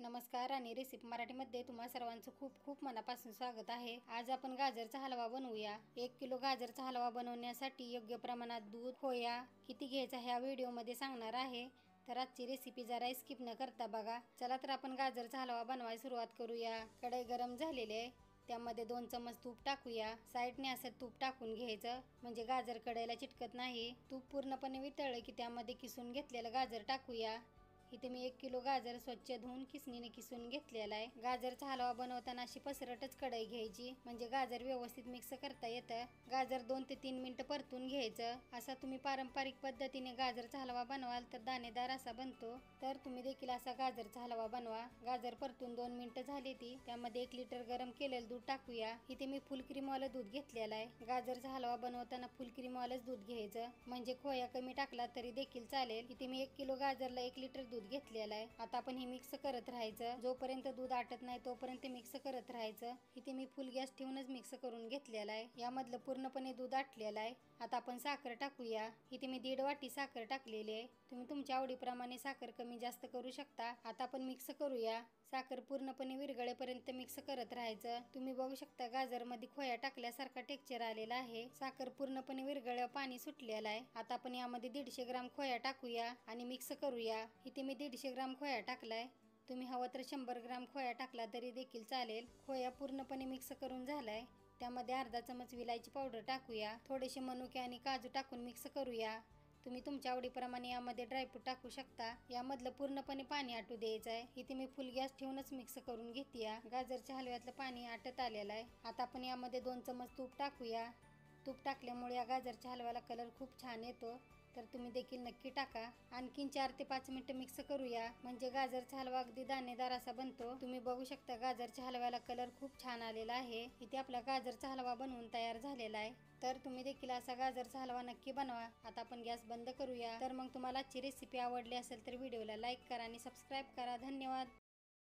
नमस्कार आणि रेसिपी मराठीमध्ये तुम्हा सर्वांचं खूप खूप मनापासून स्वागत आहे। आज आपण गाजरचा हलवा बनवूया। 1 किलो गाजरचा हलवा बनवण्यासाठी योग्य प्रमाणात दूध, खोया किती घ्यायचा ह्या व्हिडिओमध्ये सांगणार आहे। तर आजची रेसिपी जरा स्किप न करता बघा। चला तर आपण गाजरचा हलवा बनवायला सुरुवात करूया। कढई गरम झालेली आहे, त्यामध्ये 2 चमच तूप टाकूया। साइडने असं तूप टाकून घ्यायचं म्हणजे गाजर कढईला चिटकत नाही। तूप पूर्णपणे वितळले की त्यामध्ये किसून घेतलेलं गाजर टाकूया। इथे मी 1 किलो गाजर स्वच्छ धुवून किसणीने किसून घेतलेला आहे। गाजरचा हलवा बनवताना अशी पसरटच कढई घ्यायची म्हणजे गाजर व्यवस्थित मिक्स करता येतं। गाजर 2 ते 3 मिनिटं परतून घ्यायचं। असा तुम्ही पारंपरिक पद्धतीने गाजरचा हलवा बनवाल तर दाणेदार असा बनतो। तर तुम्ही देखील असा गाजरचा हलवा बनवा। गाजर परतून 2 मिनिटं झाली ती त्यामध्ये 1 लिटर गरम केलेलं दूध टाकूया। इथे मी फुल क्रीमवालं दूध घेतलेलं आहे। गाजरचा हलवा बनवताना फुल क्रीमवालंच दूध घ्यायचं म्हणजे खोया कमी टाकला तरी देखील चालेल। इथे मी 1 किलो गाजरला 1 लिटर दूध घेतलेलं आहे। आता आपण हे मिक्स करत राहायचं। जोपर्यंत दूध आटत नाही तोपर्यंत मिक्स करत राहायचं। इथे मी फुल गॅस ठेवूनच मिक्स करून घेतलेला आहे। यामधलं पूर्णपणे दूध आटलेलं आहे। आता आपण साखर टाकूया। इथे मी 1.5 वाटी साखर टाकलेली आहे। तुम्ही तुमच्या आवडीप्रमाणे साखर कमी जास्त करू शकता। आता आपण मिक्स करूया। साखर पूर्णपणे विरघळेपर्यंत मिक्स करत राहायचं। तुम्ही बघू शकता गाजरमध्ये खोया टाकल्यासारखा टेक्स्चर आलेला आहे। साखर पूर्णपणे विरघळल्यावर पाणी सुटलेलं आहे। आता आपण यामध्ये 150 ग्राम खोया टाकूया आणि मिक्स करूया। इथे मी 150 ग्राम खोया टाकलाय। तुम्ही हवं तर 100 ग्राम खोया टाकला तरी देखील चालेल। खोया पूर्णपणे मिक्स करून झालाय। त्यामध्ये अर्धा चमच विलायची पावडर टाकूया। थोडेसे मनुके आणि काजू टाकून मिक्स करूया। तुम्ही तुमच्या आवडीप्रमाणे यामध्ये ड्रायफ्रूट टाकू शकता। यामधलं पूर्णपणे पाणी आटू द्यायचं आहे। इथे मी फुल गॅस ठेवूनच मिक्स करून घेते। गाजरच्या हलव्यातलं पाणी आटत आलेलं आहे। आता आपण यामध्ये 2 चमच तूप टाकूया। तूप टाकल्यामुळे या गाजरच्या हलव्याला कलर खूप छान येतो। तर तुम्ही देखील नक्की टाका। आणखीन 4 ते 5 मिनिटं मिक्स करूया म्हणजे गाजरचा हलवा अगदी दाणेदार असा बनतो। तुम्ही बघू शकता गाजरच्या हलव्याला कलर खूप छान आलेला आहे। इथे आपला गाजरचा हलवा बनवून तयार झालेला आहे। तर तुम्ही देखील असा गाजरचा हलवा नक्की बनवा। आता आपण गॅस बंद करूया। तर मग तुम्हाला आजची रेसिपी आवडली असेल तर व्हिडिओला लाईक करा आणि सबस्क्राईब करा। धन्यवाद।